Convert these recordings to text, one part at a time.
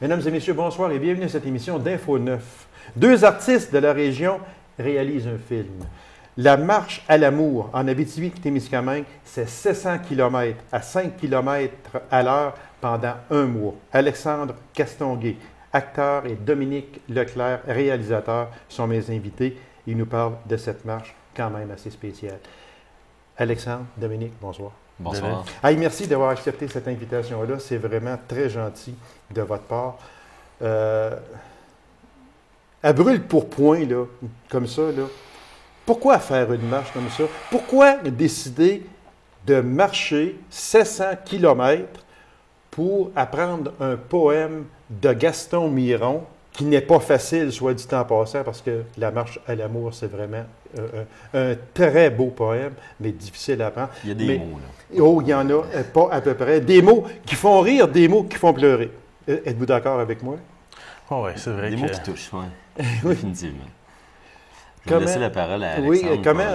Mesdames et messieurs, bonsoir et bienvenue à cette émission d'Info 9. Deux artistes de la région réalisent un film. La marche à l'amour en Abitibi-Témiscamingue, c'est 700 km à 5 km à l'heure pendant un mois. Alexandre Castonguay, acteur, et Dominique Leclerc, réalisateur, sont mes invités. Ils nous parlent de cette marche quand même assez spéciale. Alexandre, Dominique, bonsoir. Bonsoir. Hey, merci d'avoir accepté cette invitation-là. C'est vraiment très gentil de votre part. À brûle pour point, là, comme ça, là, pourquoi faire une marche comme ça? Pourquoi décider de marcher 700 km pour apprendre un poème de Gaston Miron, qui n'est pas facile, soit dit en passant, parce que La marche à l'amour, c'est vraiment un très beau poème, mais difficile à apprendre. Il y a des mots, là. Oh, il y en a pas à peu près. Des mots qui font rire, des mots qui font pleurer. Êtes-vous d'accord avec moi? Oh oui, c'est vrai. Des mots qui touchent, oui. Définitivement. Je vais laisser la parole à Alexandre. Oui, comment,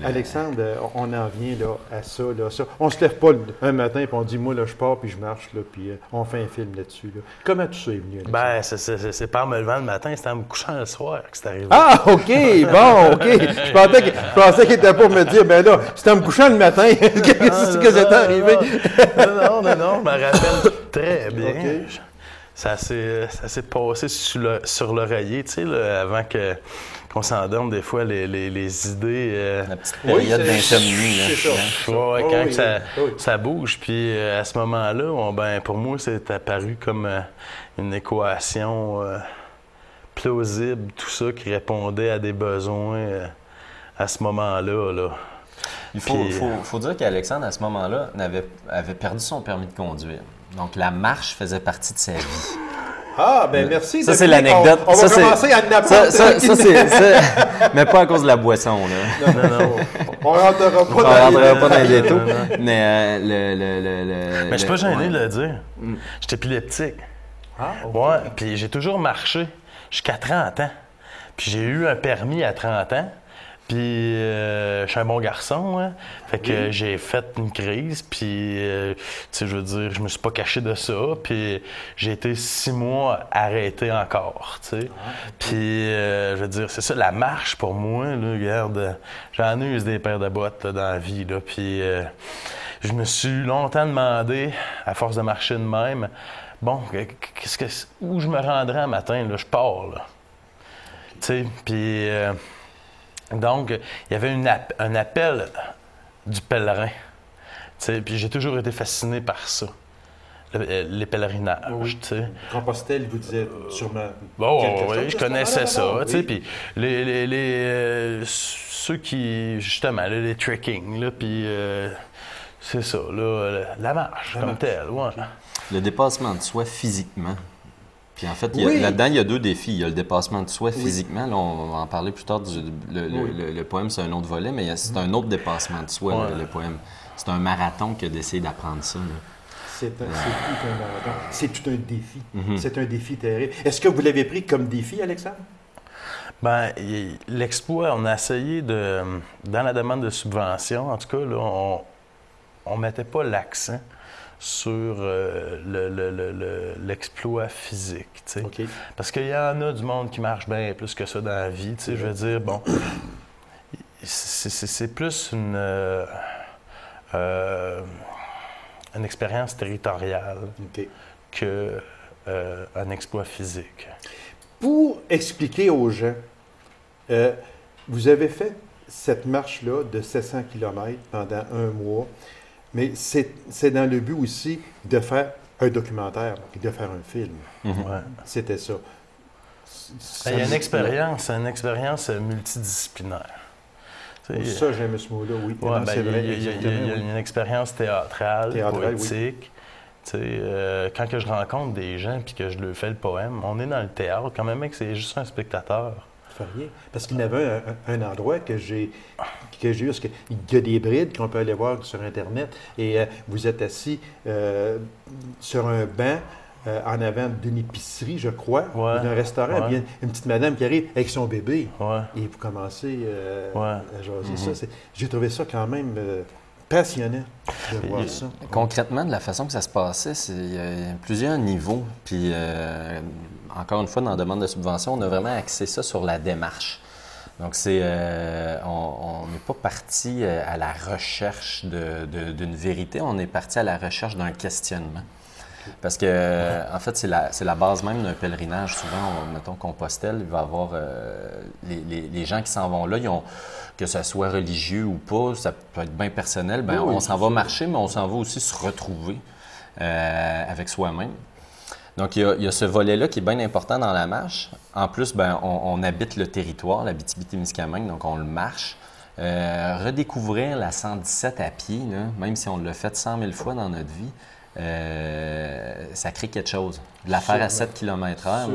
Alexandre, on en vient là, à ça, là, ça? On se lève pas un matin et on dit, moi, là, je pars puis je marche, là, puis on fait un film là-dessus. Là. Comment tout ça est venu, Alexandre? Ben, c'est pas en me levant le matin, c'était en me couchant le soir que c'est arrivé. Ah, OK, bon, OK. Je pensais qu'il était pour me dire, ben là, c'était en me couchant le matin. Qu'est-ce que c'est arrivé? Non, je me rappelle très bien. Okay. Ça s'est passé sur l'oreiller, tu sais, là, avant qu'on s'endorme des fois les idées. La petite période d'insomnie, là. C'est ça. Ouais, quand ça bouge. Puis à ce moment-là, pour moi, c'est apparu comme une équation plausible, tout ça, qui répondait à des besoins à ce moment-là. Là. Il faut dire qu'Alexandre, à ce moment-là, avait perdu son permis de conduire. Donc, la marche faisait partie de sa vie. Ah, ben merci. Ça, c'est l'anecdote. On va commencer à n'apprendre. Ça, mais pas à cause de la boisson, là. Non. On rentrera pas dans les détails. Mais Mais je suis pas gêné de le dire. J'étais épileptique. Ah, okay. Ouais, puis j'ai toujours marché jusqu'à 30 ans. Puis j'ai eu un permis à 30 ans. Puis je suis un bon garçon, hein? Fait que j'ai fait une crise, puis tu sais, je veux dire, je me suis pas caché de ça, puis j'ai été 6 mois arrêté encore, tu sais. Puis je veux dire, c'est ça, la marche pour moi, là, regarde, j'en ai eu des paires de bottes là, dans la vie, là, puis je me suis longtemps demandé, à force de marcher de même, bon, où je me rendrais un matin, là, je pars, là. Tu sais, puis... Donc, il y avait un appel du pèlerin. Puis j'ai toujours été fasciné par ça, les pèlerinages. Oui. Compostelle vous disait sûrement. Oui, je connaissais ça. Puis ceux qui, justement, les trekking, puis c'est ça, là, la marche comme telle. Ouais. Le dépassement de soi physiquement. Puis en fait, là-dedans, il y a deux défis. Il y a le dépassement de soi physiquement. Là, on va en parler plus tard. Le poème, c'est un autre volet, mais c'est un autre dépassement de soi, le poème. C'est un marathon que d'essayer d'apprendre ça. C'est tout un marathon. C'est tout un défi. C'est un défi terrible. Est-ce que vous l'avez pris comme défi, Alexandre? Bien, l'exploit, on a essayé dans la demande de subvention, en tout cas, là, on ne mettait pas l'accent sur l'exploit physique, tu sais. Okay. Parce qu'il y en a du monde qui marche bien plus que ça dans la vie, tu sais, je veux dire, bon, c'est plus une expérience territoriale qu'un exploit physique. Pour expliquer aux gens, vous avez fait cette marche-là de 700 km pendant un mois. Mais c'est dans le but aussi de faire un documentaire et de faire un film. Ouais. C'était ça. Il y a une expérience multidisciplinaire. Ça, j'aime ce mot-là, oui. Ouais, c'est vrai. Il y a une expérience théâtrale poétique. Oui. Quand que je rencontre des gens et que je leur fais le poème, on est dans le théâtre, quand même, c'est juste un spectateur. Rien. Parce qu'il y avait un endroit que j'ai eu, parce qu'il y a des brides qu'on peut aller voir sur Internet, et vous êtes assis sur un banc en avant d'une épicerie, je crois, d'un restaurant. Il y a une petite madame qui arrive avec son bébé, et vous commencez à jaser ça. J'ai trouvé ça quand même passionnant de voir ça. Concrètement, de la façon que ça se passait, il y a plusieurs niveaux. Puis, encore une fois, dans la demande de subvention, on a vraiment axé ça sur la démarche. Donc, on n'est pas parti à la recherche d'une vérité, on est parti à la recherche d'un questionnement. Parce que, en fait, c'est la base même d'un pèlerinage. Souvent, mettons Compostelle, il va y avoir les gens qui s'en vont là, que ce soit religieux ou pas, ça peut être bien personnel, on s'en va marcher, mais on s'en va aussi se retrouver avec soi-même. Donc, il y a ce volet-là qui est bien important dans la marche. En plus, on habite le territoire, l'Abitibi-Témiscamingue, donc on le marche. Redécouvrir la 117 à pied, là, même si on l'a fait 100 000 fois dans notre vie, ça crée quelque chose. De la faire à 7 km/h.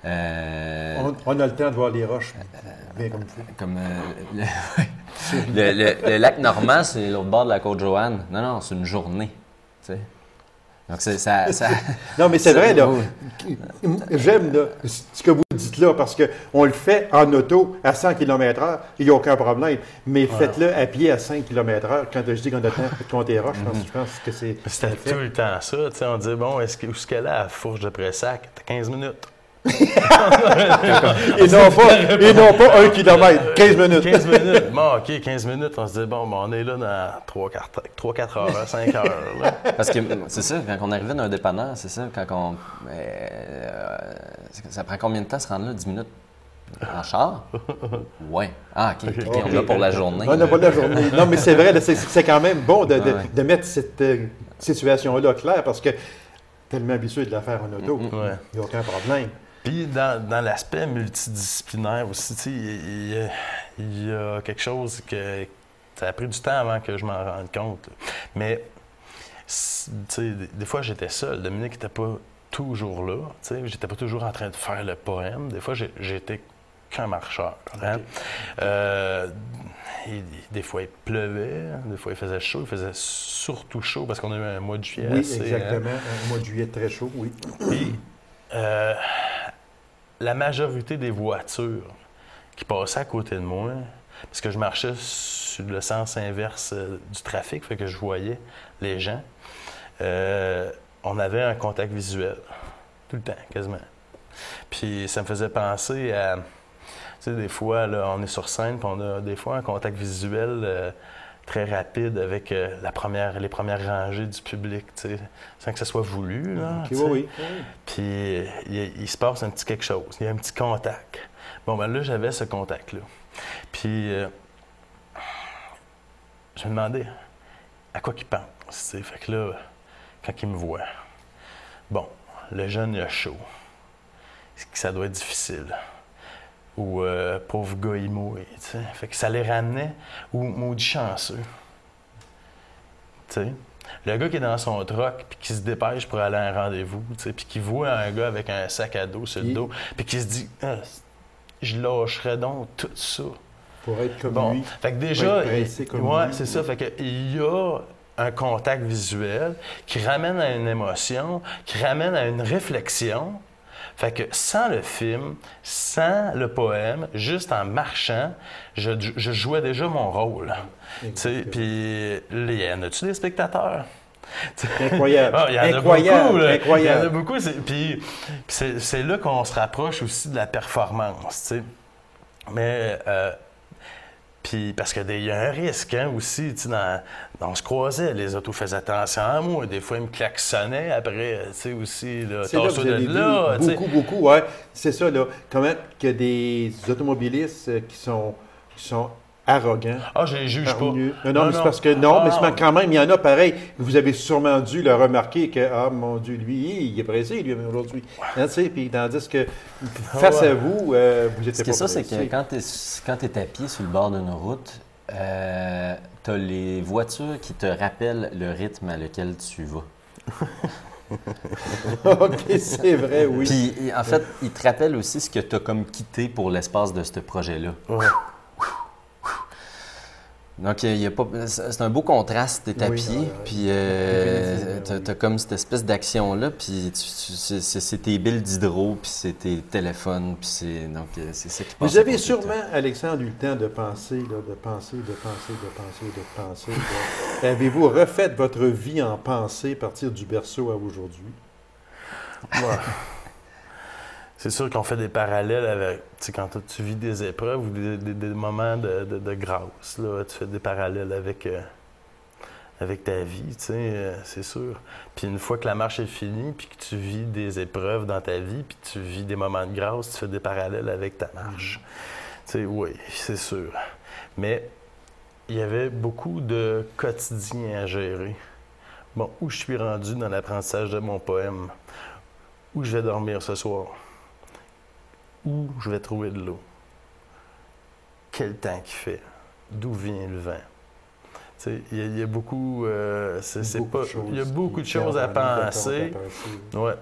On a le temps de voir les roches bien comme il faut. Le lac Normand, c'est l'autre bord de la Côte-Joanne. Non, c'est une journée. Tu sais. Donc, ça... Non, mais c'est vrai, là. J'aime là, ce que vous dites là, parce qu'on le fait en auto à 100 km/h, il n'y a aucun problème. Mais faites-le à pied à 5 km/h. Quand je dis qu'on a le temps de compter les roches, je pense que c'est... C'était tout le temps ça. Tu sais, on dit, bon, où est-ce qu'elle est à la fourche de Pressac? T'as 15 minutes. et non pas 1 km, 15 minutes. 15 minutes. Bon, OK, 15 minutes. On se dit, bon, on est là dans 3-4 heures, 5 heures. Là. Parce que c'est ça, quand on arrivait dans un dépanneur, c'est ça, ça prend combien de temps se rendre là? 10 minutes? En char? Oui. Ah, OK. On l'a pour la journée. On n'a pas la journée. Non, mais c'est vrai, c'est quand même bon de mettre cette situation-là claire parce que tellement habitué de la faire en auto, il n'y a aucun problème. Puis, dans l'aspect multidisciplinaire aussi, il y a quelque chose que ça a pris du temps avant que je m'en rende compte. Mais, des fois, j'étais seul. Dominique n'était pas toujours là. J'étais pas toujours en train de faire le poème. Des fois, j'étais qu'un marcheur. Hein? Des fois, il pleuvait. Des fois, il faisait chaud. Il faisait surtout chaud parce qu'on a eu un mois de juillet. Oui, exactement. Un mois de juillet très chaud, oui. Puis, la majorité des voitures qui passaient à côté de moi, parce que je marchais sur le sens inverse du trafic, fait que je voyais les gens, on avait un contact visuel, tout le temps, quasiment. Puis ça me faisait penser à, tu sais, des fois, là, on est sur scène, puis on a des fois un contact visuel très rapide avec les premières rangées du public, tu sais, sans que ça soit voulu. Là, oui. Puis il se passe un petit quelque chose, il y a un petit contact. Bon, ben là, j'avais ce contact-là. Puis je me demandais à quoi qu'il pense, tu sais. Fait que là, quand il me voit, bon, le jeune, il a chaud. Ça doit être difficile. Ou pauvre gars, il mouille, tu sais. Fait que ça les ramenait ou maudit chanceux. Tu sais. Le gars qui est dans son truck puis qui se dépêche pour aller à un rendez-vous, tu sais, puis qui voit un gars avec un sac à dos sur le dos, puis qui se dit je lâcherais donc tout ça. Pour être comme lui. Fait que déjà, c'est ça. Fait que il y a un contact visuel qui ramène à une émotion, qui ramène à une réflexion. Fait que sans le film, sans le poème, juste en marchant, je jouais déjà mon rôle. Puis, y en a-tu des spectateurs? Incroyable. Il y en a beaucoup. Il y en a beaucoup. Puis c'est là qu'on se rapproche aussi de la performance. T'sais. Mais... Puis, parce qu'il y a un risque aussi, tu sais, on se croisait, les autos faisaient attention à moi, des fois ils me klaxonnaient après, tu sais, aussi, là, tasse-toi de là. Beaucoup, ouais. C'est ça, là, comment qu'il y a des automobilistes qui sont arrogants. Ah, je les juge pas. Non, mais c'est parce que, mais quand même, il y en a pareil. Vous avez sûrement dû le remarquer que, ah, mon Dieu, lui, il est pressé, lui, aujourd'hui. Hein, tu sais, puis tandis que, face à vous, vous étiez pas pressé. C'est que quand tu es à pied sur le bord d'une route, tu as les voitures qui te rappellent le rythme à lequel tu vas. OK, c'est vrai, oui. Puis, en fait, ils te rappellent aussi ce que tu as comme quitté pour l'espace de ce projet-là. Ouais. Donc, il y a pas, c'est un beau contraste, t'es à pied, puis t'as comme cette espèce d'action-là, puis c'est tes billes d'hydro, puis c'est tes téléphones, puis donc c'est ça qui passe. Vous avez sûrement, Alexandre, eu le temps de penser, là, de penser. Avez-vous refait votre vie en pensée à partir du berceau à aujourd'hui? Ouais. C'est sûr qu'on fait des parallèles avec, tu sais, quand tu vis des épreuves ou des moments de grâce, là, tu fais des parallèles avec ta vie, tu sais, c'est sûr. Puis une fois que la marche est finie, puis que tu vis des épreuves dans ta vie, puis tu vis des moments de grâce, tu fais des parallèles avec ta marche. Tu sais, oui, c'est sûr. Mais il y avait beaucoup de quotidien à gérer. Bon, où je suis rendu dans l'apprentissage de mon poème? Où je vais dormir ce soir? Où je vais trouver de l'eau? Quel temps qu'il fait? D'où vient le vent? Il y a beaucoup, il y a beaucoup de choses à penser. Ouais.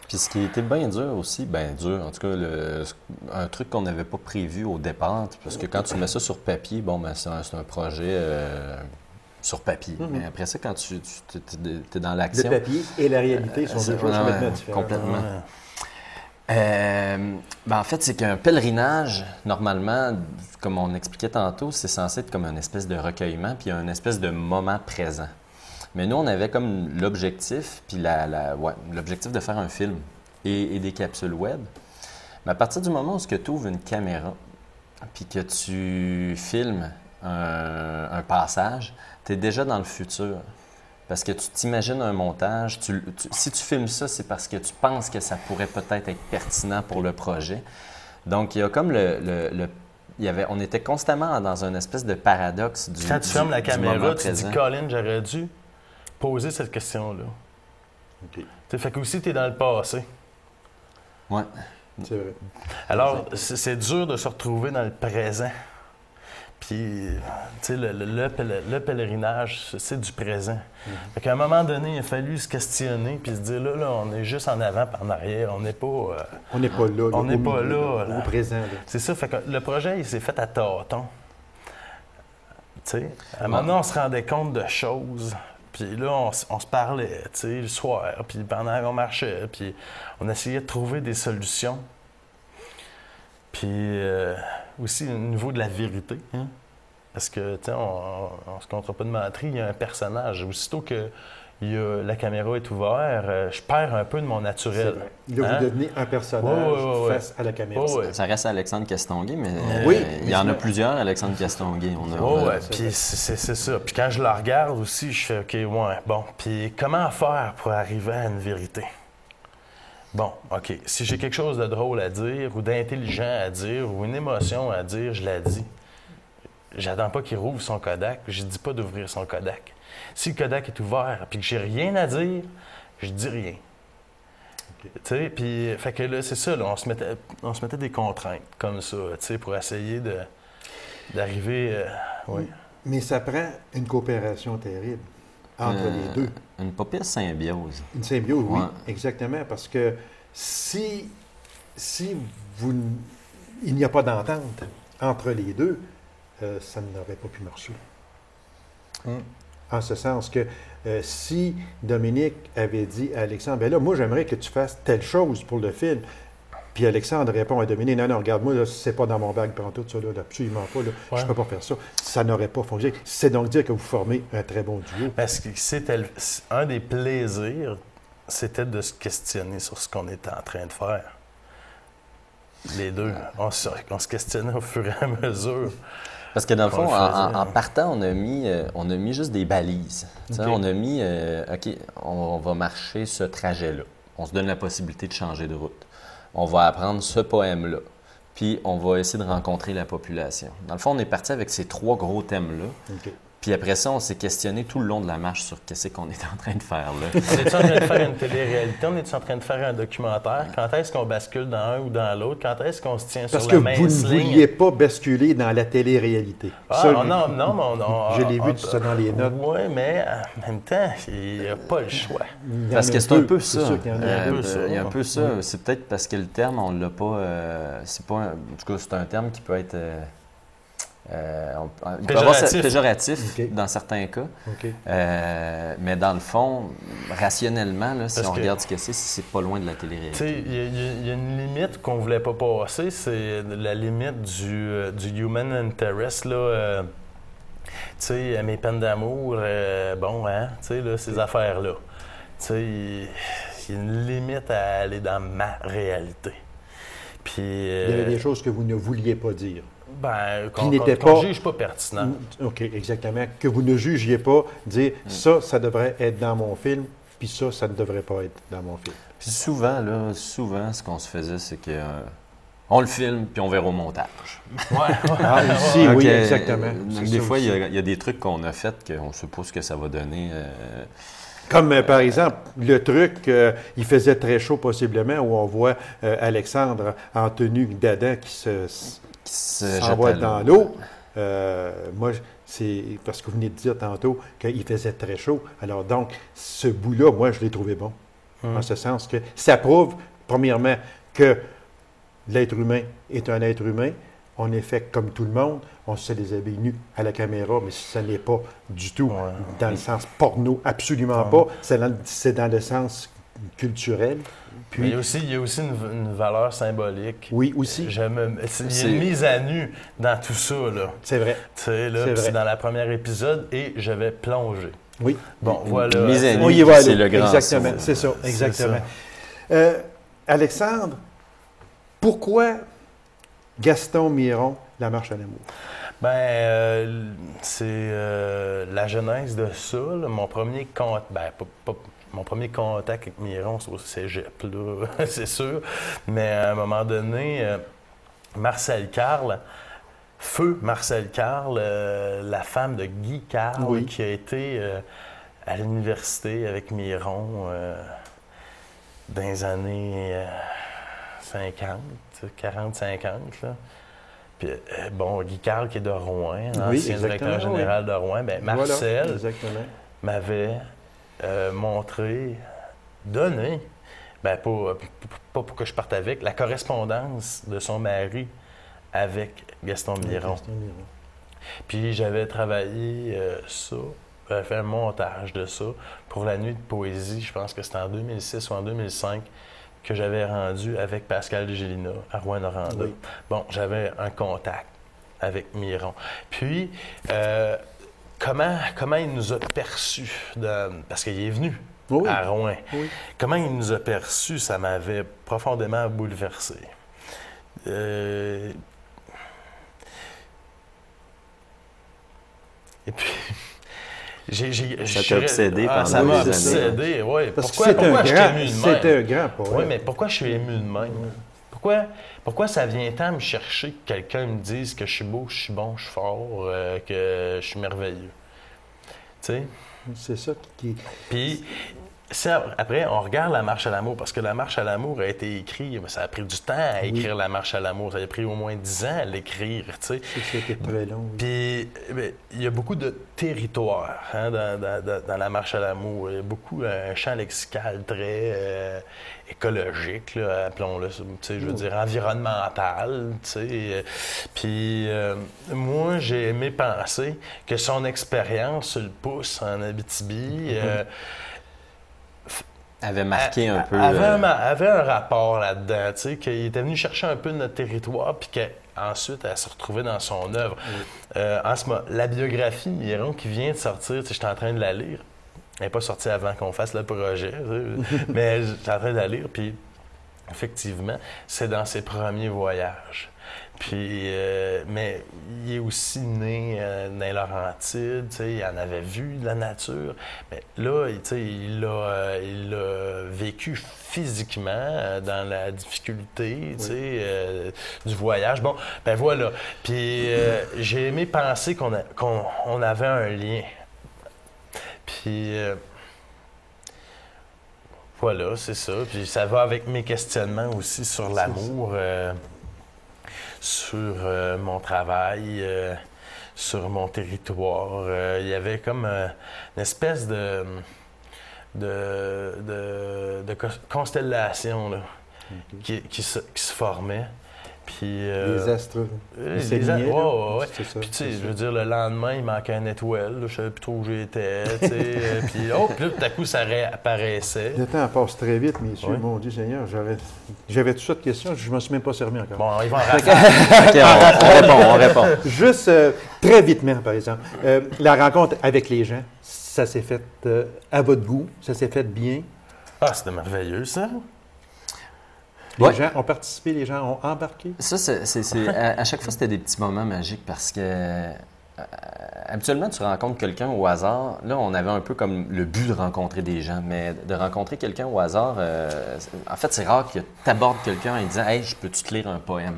Puis ce qui était bien dur aussi, en tout cas, un truc qu'on n'avait pas prévu au départ, parce que quand tu mets ça sur papier, c'est un projet sur papier. Mais après ça, quand tu es dans l'action... Le papier et la réalité sont deux choses complètement différentes. Complètement. En fait, c'est qu'un pèlerinage, normalement, comme on expliquait tantôt, c'est censé être comme une espèce de recueillement, puis un espèce de moment présent. Mais nous, on avait comme l'objectif, puis l'objectif de faire un film et des capsules web. Mais à partir du moment où tu ouvres une caméra, puis que tu filmes un passage, tu es déjà dans le futur. Parce que tu t'imagines un montage, si tu filmes ça, c'est parce que tu penses que ça pourrait peut-être être pertinent pour le projet. Donc, il y a comme on était constamment dans une espèce de paradoxe du Quand tu fermes la caméra, tu présent. dis « Colin, j'aurais dû poser cette question-là. » Fait que aussi, tu es dans le passé. Oui. C'est vrai. Alors, c'est dur de se retrouver dans le présent. Puis, tu sais, le pèlerinage, c'est du présent. Fait qu'à un moment donné, il a fallu se questionner puis se dire, là, on est juste en avant par en arrière. On n'est pas... on n'est pas là. On n'est pas là. Au présent. Là. C'est ça. Fait que le projet, il s'est fait à tâtons. Tu sais, à un moment donné, on se rendait compte de choses. Puis là, on se parlait, tu sais, le soir. Puis pendant qu'on marchait, puis on essayait de trouver des solutions. Puis aussi au niveau de la vérité, hein? Parce que, tu sais, on se comptera pas de mentir, il y a un personnage. Aussitôt que la caméra est ouverte, je perds un peu de mon naturel. Là, vous devenez un personnage face à la caméra. Ça reste Alexandre Castonguay, mais il y en a plusieurs, Alexandre Castonguay. Puis c'est ça. Puis quand je la regarde aussi, je fais, OK, ouais, bon. Puis comment faire pour arriver à une vérité? Bon, OK. Si j'ai quelque chose de drôle à dire ou d'intelligent à dire ou une émotion à dire, je la dis. J'attends pas qu'il rouvre son Kodak, je dis pas d'ouvrir son Kodak. Si le Kodak est ouvert et que j'ai rien à dire, je dis rien. Tu sais, puis fait que là, c'est ça, là, on se mettait des contraintes comme ça, tu sais, pour essayer d'arriver... oui. Mais ça prend une coopération terrible entre les deux. Une pas pire symbiose. Une symbiose, oui, exactement, parce que si il n'y a pas d'entente entre les deux, ça n'aurait pas pu marcher. En ce sens que si Dominique avait dit à Alexandre, bien là, moi, j'aimerais que tu fasses telle chose pour le film, puis Alexandre répond à Dominique, non, regarde-moi, là, c'est pas dans mon bague, prends tout ça, là, absolument pas, là, je ne peux pas faire ça. Ça n'aurait pas fonctionné. C'est donc dire que vous formez un très bon duo. Parce que c'était un des plaisirs, c'était de se questionner sur ce qu'on était en train de faire. Les deux, on se questionnait au fur et à mesure. Parce que dans le fond, en partant, on a mis juste des balises. On a mis, OK, on va marcher ce trajet-là. On se donne la possibilité de changer de route. On va apprendre ce poème-là. Puis on va essayer de rencontrer la population. Dans le fond, on est parti avec ces 3 gros thèmes-là. Puis après ça, on s'est questionné tout le long de la marche sur qu'est-ce qu'on est en train de faire là. On est-tu en train de faire une télé-réalité? On est-tu en train de faire un documentaire? Quand est-ce qu'on bascule dans un ou dans l'autre? Quand est-ce qu'on se tient sur la mince ligne? Parce que vous ne vouliez pas basculer dans la télé-réalité. Non, je l'ai vu tout ça dans les notes. Oui, mais en même temps, il n'y a pas le choix. Parce que c'est un peu ça. Il y a un peu ça. C'est peut-être parce que le terme, on l'a pas... c'est pas... En tout cas, c'est un terme qui peut être... Il peut y avoir péjoratif Okay. dans certains cas. Okay. Mais dans le fond, rationnellement, là, si on regarde ce que c'est pas loin de la télé-réalité. Il y a une limite qu'on voulait pas passer, c'est la limite du human interest. Là, mes peines d'amour, ces affaires-là. Il y a une limite à aller dans ma réalité. Puis, il y avait des choses que vous ne vouliez pas dire. Qu'on ne juge pas pertinent. OK, exactement. Que vous ne jugiez pas, dire ça devrait être dans mon film, puis ça ne devrait pas être dans mon film. Puis souvent, ce qu'on se faisait, c'est que on le filme, puis on verra au montage. Ici, oui, exactement. Donc, des fois, il y a des trucs qu'on a faits qu'on ne sait pas ce que ça va donner. Comme, par exemple, le truc, il faisait très chaud possiblement, où on voit Alexandre en tenue d'Adam qui s'envoie dans l'eau. Moi, c'est parce que vous venez de dire tantôt qu'il faisait très chaud. Alors donc, ce bout-là, moi, je l'ai trouvé bon. En ce sens que ça prouve, premièrement, que l'être humain est un être humain. On est fait comme tout le monde. On se déshabille nu à la caméra, mais ce n'est pas du tout dans le sens porno, absolument pas. C'est dans le sens culturel. Puis, il y a aussi une valeur symbolique. Oui, aussi. Il y a une mise à nu dans tout ça. C'est vrai. C'est dans le premier épisode et je vais plonger. Oui. Bon, voilà. Mise à nu, c'est le grand. Exactement, c'est ça, exactement. Alexandre, pourquoi Gaston Miron, La marche à l'amour? C'est la genèse de ça. Là. Mon premier mon premier contact avec Miron, c'est au cégep, là, c'est sûr. Mais à un moment donné, Marcel Carle, feu Marcel Carle, la femme de Guy Carle, qui a été à l'université avec Miron dans les années 50, 40-50. Puis, Guy Carle qui est de Rouen, ancien directeur général de Rouen, Marcel m'avait donné, pas pour que je parte avec, la correspondance de son mari avec Gaston Miron. Puis j'avais travaillé ça, j'avais fait un montage de ça pour la nuit de poésie, je pense que c'était en 2006 ou en 2005, que j'avais rendu avec Pascal Gélina à Rouyn-Noranda. Oui. Bon, j'avais un contact avec Miron. Puis, comment il nous a perçus, parce qu'il est venu à Rouen. Oui. Comment il nous a perçus, ça m'avait profondément bouleversé. Et puis... Ça t'a obsédé pendant ça m'a des obsédé, années. Oui. Pourquoi je suis ému de même? C'était un grand pour Oui, mais pourquoi je suis ému de même? Pourquoi ça vient tant me chercher que quelqu'un me dise que je suis beau, je suis bon, je suis fort, que je suis merveilleux? Tu sais? C'est ça qui... Puis, après, on regarde La marche à l'amour, parce que La marche à l'amour a été écrite, ça a pris du temps à écrire La marche à l'amour. Ça a pris au moins 10 ans à l'écrire, tu sais. C'était très long. Puis, il y a beaucoup de territoires dans La marche à l'amour. Il y a beaucoup un champ lexical très écologique, là, appelons-le, tu sais, je veux dire, environnemental, tu sais. Puis, moi, j'ai aimé penser que son expérience sur le pouce en Abitibi... avait marqué un peu... avait un rapport là-dedans, tu sais, qu'il était venu chercher un peu de notre territoire, puis qu'ensuite, elle se retrouvait dans son œuvre. En ce moment, la biographie Miron qui vient de sortir, tu sais, j'étais en train de la lire. Elle n'est pas sortie avant qu'on fasse le projet, tu sais, mais j'étais en train de la lire, puis effectivement, c'est dans ses premiers voyages. Puis, mais il est aussi né dans les Laurentides, tu sais, il en avait vu de la nature. Mais là, tu sais, il l'a vécu physiquement dans la difficulté, tu sais, du voyage. Bon, ben voilà. Puis, j'ai aimé penser qu'on avait un lien. Puis, voilà, c'est ça. Puis, ça va avec mes questionnements aussi sur l'amour. Sur mon travail, sur mon territoire. Il y avait comme une espèce de constellation là, qui se formait. Puis, les astres. ouais. Puis, tu sais, je veux dire, le lendemain, il manquait une étoile. Là, je ne savais plus trop où j'étais. Puis, là, tout à coup, ça réapparaissait. Le temps passe très vite, messieurs. Oui. Mon Dieu Seigneur, j'avais toutes sortes de questions. Je ne m'en suis même pas servi encore. Bon, il va en raconter. OK, on répond. Juste très vitement, par exemple. La rencontre avec les gens, ça s'est fait à votre goût, ça s'est fait bien. Ah, c'était merveilleux, ça. Les Ouais. gens ont participé, les gens ont embarqué. Ça, à chaque fois, c'était des petits moments magiques parce que habituellement, tu rencontres quelqu'un au hasard. Là, on avait un peu comme le but de rencontrer des gens, mais de rencontrer quelqu'un au hasard, en fait, c'est rare que tu abordes quelqu'un en disant « Hey, je peux-tu te lire un poème? »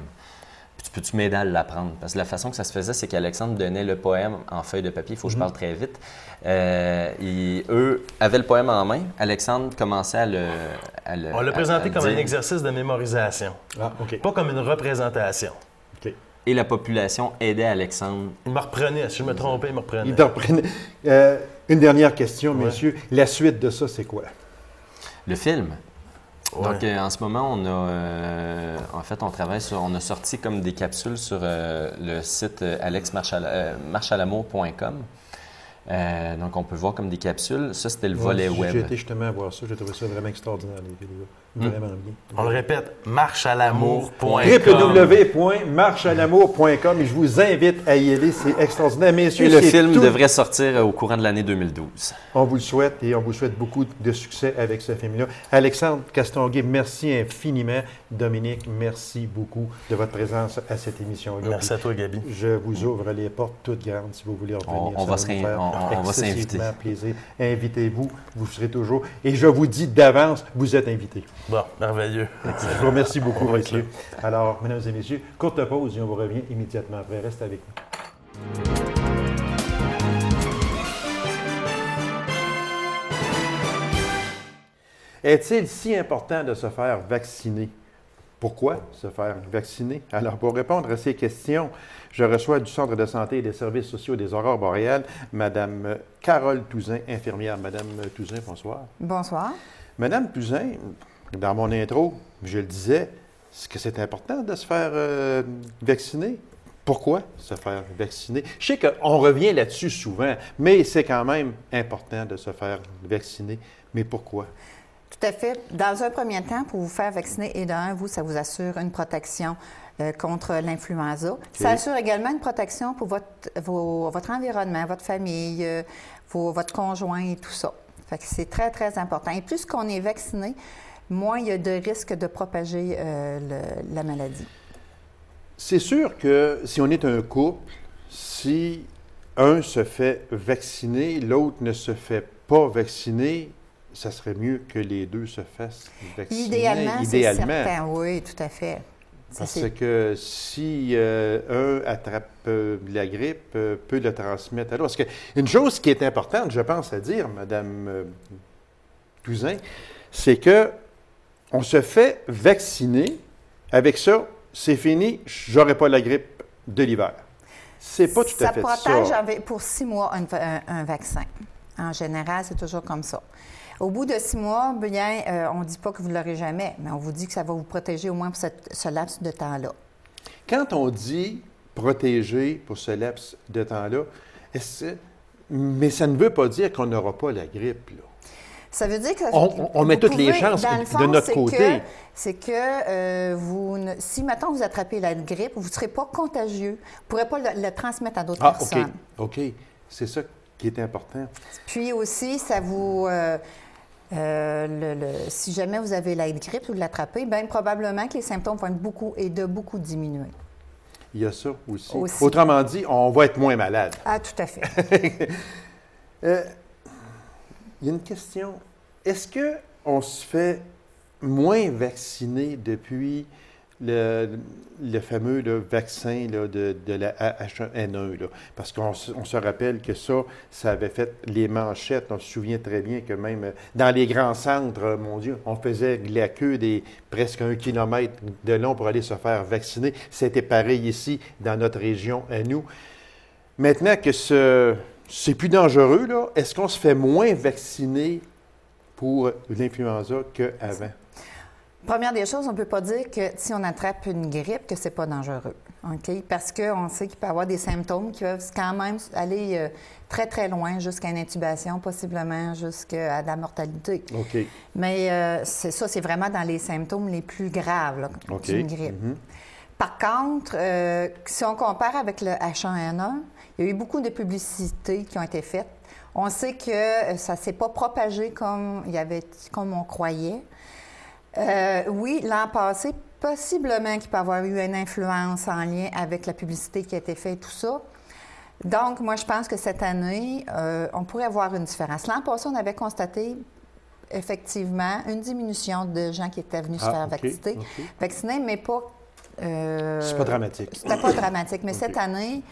Puis peux-tu m'aider à l'apprendre? Parce que la façon que ça se faisait, c'est qu'Alexandre donnait le poème en feuille de papier. Il faut que je parle très vite. Eux avaient le poème en main. Alexandre commençait à le On l'a présenté comme un dire. exercice de mémorisation, Ah, OK. pas comme une représentation. OK. Et la population aidait Alexandre. Il me reprenait. Si je me trompais, il me reprenait. Ils t'en reprennent. Une dernière question, messieurs. La suite de ça, c'est quoi? Le film. Ouais. Donc, en ce moment, on a, en fait, on travaille sur, on a sorti comme des capsules sur le site marchealamour.com. Donc, on peut voir comme des capsules. Ça, c'était le volet J'ai web. été justement voir ça. J'ai trouvé ça vraiment extraordinaire, les vidéos. Vraiment bien. On le répète, marchealamour.com. www.marchealamour.com et je vous invite à y aller. C'est extraordinaire, messieurs. Et le c'est film tout. devrait sortir au courant de l'année 2012. On vous le souhaite et on vous souhaite beaucoup de succès avec ce film-là. Alexandre Castonguay, merci infiniment. Dominique, merci beaucoup de votre présence à cette émission-là. Merci à toi, Gabi. Je vous ouvre les portes toutes grandes si vous voulez revenir. On Ça va nous se faire on va s'inviter. excessivement plaisir. Invitez-vous, vous serez toujours. Et je vous dis d'avance, vous êtes invités. Bon, merveilleux. Je vous remercie beaucoup, messieurs. Alors, mesdames et messieurs, courte pause et on vous revient immédiatement après. Restez avec nous. Est-il si important de se faire vacciner? Pourquoi se faire vacciner? Alors, pour répondre à ces questions, je reçois du Centre de santé et des services sociaux des Aurores boréales, Mme Carole Touzin, infirmière. Madame Touzin, bonsoir. Bonsoir. Madame Touzin, dans mon intro, je le disais, est-ce que c'est important de se faire vacciner? Pourquoi se faire vacciner? Je sais qu'on revient là-dessus souvent, mais c'est quand même important de se faire vacciner. Mais pourquoi? Tout à fait. Dans un premier temps, pour vous faire vacciner, et d'un, ça vous assure une protection contre l'influenza. Okay. Ça assure également une protection pour votre environnement, votre famille, votre conjoint et tout ça. Fait que c'est très, très important. Et plus qu'on est vacciné, moins il y a de risques de propager la maladie. C'est sûr que si on est un couple, si un se fait vacciner, l'autre ne se fait pas vacciner, ça serait mieux que les deux se fassent vacciner. Idéalement. C'est certain. Oui, tout à fait. Parce que si un attrape la grippe, peut le transmettre à l'autre. Parce qu'une chose qui est importante, je pense, à dire, Mme Touzin, c'est que on se fait vacciner. Avec ça, c'est fini, j'aurai pas la grippe de l'hiver. C'est pas tout à fait ça. Ça protège pour 6 mois un vaccin. En général, c'est toujours comme ça. Au bout de 6 mois, bien, on ne dit pas que vous ne l'aurez jamais, mais on vous dit que ça va vous protéger au moins pour ce laps de temps-là. Quand on dit protéger pour ce laps de temps-là, mais ça ne veut pas dire qu'on n'aura pas la grippe, là. Ça veut dire que on met toutes les chances de notre côté. C'est que si, maintenant, vous attrapez la grippe, vous ne serez pas contagieux. Vous ne pourrez pas le transmettre à d'autres personnes. OK. C'est ça qui est important. Puis aussi, ça vous... si jamais vous avez la grippe ou l'attrapez, bien probablement que les symptômes vont être beaucoup diminuer. Il y a ça aussi. Autrement dit, on va être moins malade. Ah, tout à fait. Il y a une question. Est-ce qu'on se fait moins vacciner depuis le fameux vaccin de la H1N1? Là? Parce qu'on se rappelle que ça avait fait les manchettes. On se souvient très bien que même dans les grands centres, mon Dieu, on faisait la queue des presque 1 kilomètre de long pour aller se faire vacciner. C'était pareil ici, dans notre région à nous. Maintenant que c'est plus dangereux, là, est-ce qu'on se fait moins vacciner pour l'influenza qu'avant? Première des choses, on ne peut pas dire que si on attrape une grippe, que c'est pas dangereux. OK? Parce qu'on sait qu'il peut y avoir des symptômes qui peuvent quand même aller très, très loin, jusqu'à une intubation, possiblement jusqu'à la mortalité. OK. Mais c'est vraiment dans les symptômes les plus graves là, d'une grippe. Par contre, si on compare avec le H1N1, il y a eu beaucoup de publicités qui ont été faites. On sait que ça ne s'est pas propagé comme on croyait. Oui, l'an passé, possiblement qu'il peut y avoir eu une influence en lien avec la publicité qui a été faite et tout ça. Donc, moi, je pense que cette année, on pourrait avoir une différence. L'an passé, on avait constaté effectivement une diminution de gens qui étaient venus se faire vacciner, mais pas... c'est pas dramatique. C'était pas dramatique, mais cette année,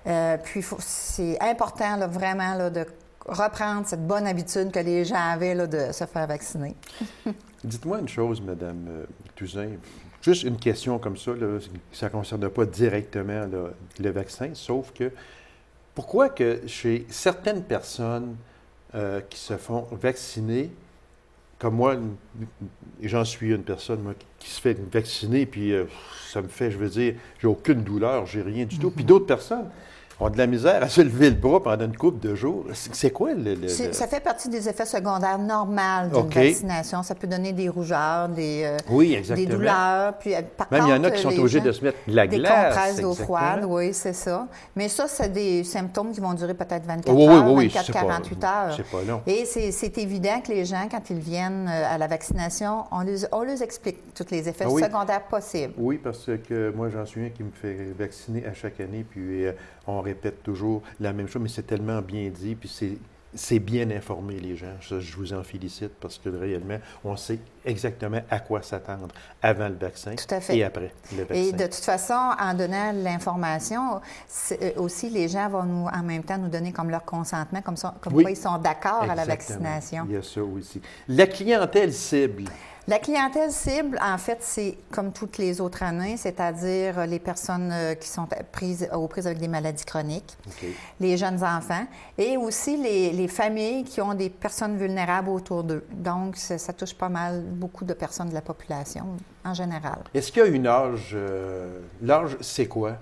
c'est important, là, vraiment, là, de reprendre cette bonne habitude que les gens avaient là, de se faire vacciner. Dites-moi une chose, Mme Touzin. Juste une question comme ça, là, ça ne concerne pas directement là, le vaccin, sauf que pourquoi que chez certaines personnes qui se font vacciner, comme moi, j'en suis une personne moi, qui se fait vacciner, puis ça me fait, je veux dire, j'ai aucune douleur, j'ai rien du tout. Puis d'autres personnes ont de la misère à se lever le bras pendant une couple de jours. C'est quoi Ça fait partie des effets secondaires normaux d'une vaccination. Ça peut donner des rougeurs, des douleurs. Puis, par même contre, il y en a qui sont obligés de se mettre de la glace. Des compresses d'eau froide, oui, c'est ça. Mais ça, c'est des symptômes qui vont durer peut-être 24 heures, 24-48 heures. C'est pas long. Et c'est évident que les gens, quand ils viennent à la vaccination, on les explique tous les effets secondaires possibles. Oui, parce que moi, j'en suis un qui me fait vacciner à chaque année, puis on répète toujours la même chose, mais c'est tellement bien dit, puis c'est bien informé, les gens. Ça, je vous en félicite, parce que réellement, on sait exactement à quoi s'attendre avant le vaccin et après le vaccin. Et de toute façon, en donnant l'information, aussi, les gens vont en même temps nous donner comme leur consentement, comme quoi ils sont d'accord à la vaccination. Il y a ça aussi. La clientèle cible. La clientèle cible, en fait, c'est comme toutes les autres années, c'est-à-dire les personnes qui sont aux prises avec des maladies chroniques, les jeunes enfants, et aussi les familles qui ont des personnes vulnérables autour d'eux. Donc, ça touche pas mal beaucoup de personnes de la population en général. Est-ce qu'il y a une âge? L'âge, c'est quoi?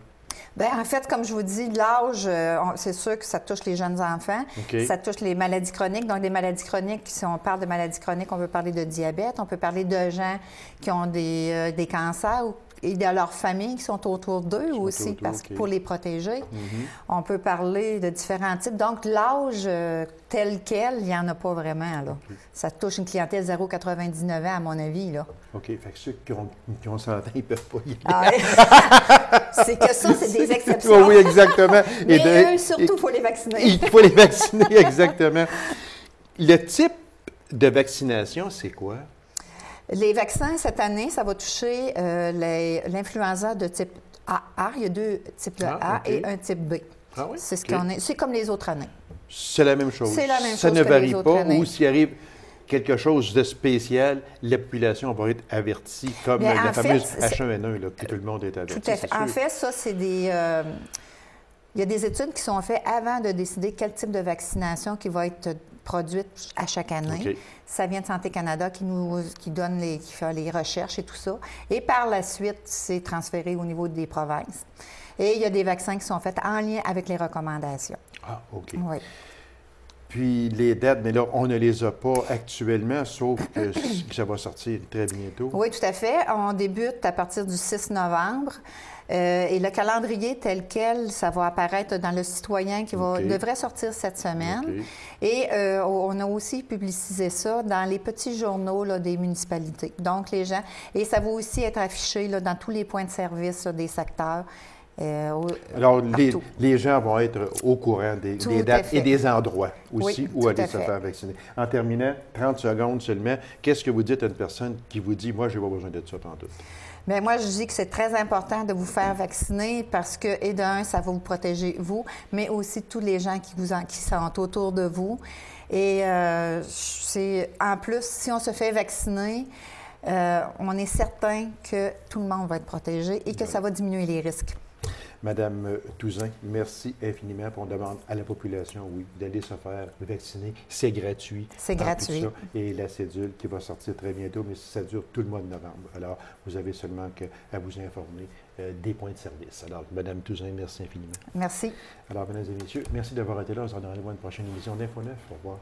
Bien, en fait, comme je vous dis, l'âge, c'est sûr que ça touche les jeunes enfants, ça touche les maladies chroniques. Donc, des maladies chroniques, si on parle de maladies chroniques, on peut parler de diabète, on peut parler de gens qui ont des cancers et de leurs familles qui sont autour d'eux aussi, parce que pour les protéger. On peut parler de différents types. Donc, l'âge tel quel, il n'y en a pas vraiment, là. Ça touche une clientèle 0,99 ans, à mon avis, là. OK. Fait que ceux qui ont 100 ans, ils ne peuvent pas y aller. C'est que ça, c'est des exceptions. Oui, exactement. Mais eux, surtout, il faut les vacciner. Il faut les vacciner, exactement. Le type de vaccination, c'est quoi? Les vaccins, cette année, ça va toucher l'influenza de type A. Il y a deux types de A et un type B. Ah oui? C'est c'est comme les autres années. C'est la même chose. C'est la même chose. Ça ne varie pas. Années. Ou s'il arrive quelque chose de spécial, la population va être avertie, comme la fameuse H1N1, là, que tout le monde est averti. Tout à fait. En fait, ça, c'est des... il y a des études qui sont faites avant de décider quel type de vaccination qui va être produite à chaque année. Ça vient de Santé Canada qui donne qui fait les recherches et tout ça. Et par la suite, c'est transféré au niveau des provinces. Et il y a des vaccins qui sont faits en lien avec les recommandations. Ah, OK. Oui. Puis les dates, mais là, on ne les a pas actuellement, sauf que ça va sortir très bientôt. Oui, tout à fait. On débute à partir du 6 novembre. Et le calendrier tel quel, ça va apparaître dans le citoyen qui devrait sortir cette semaine. Et on a aussi publicisé ça dans les petits journaux là, des municipalités. Donc, les gens... Et ça va aussi être affiché là, dans tous les points de service là, des secteurs. Alors, les gens vont être au courant des dates et des endroits aussi où aller se faire vacciner. En terminant, 30 secondes seulement, qu'est-ce que vous dites à une personne qui vous dit « Moi, je n'ai pas besoin de ça pantoute ». Bien, moi, je dis que c'est très important de vous faire vacciner parce que, et d'un, ça va vous protéger, vous, mais aussi tous les gens qui sont autour de vous. Et en plus, si on se fait vacciner, on est certain que tout le monde va être protégé et que ça va diminuer les risques. Madame Touzin, merci infiniment. On demande à la population, oui, d'aller se faire vacciner. C'est gratuit. C'est gratuit. Et la cédule qui va sortir très bientôt, mais ça dure tout le mois de novembre. Alors, vous avez seulement qu'à vous informer des points de service. Alors, Madame Touzin, merci infiniment. Merci. Alors, mesdames et messieurs, merci d'avoir été là. On se donne rendez-vous à une prochaine émission d'Info 9. Au revoir.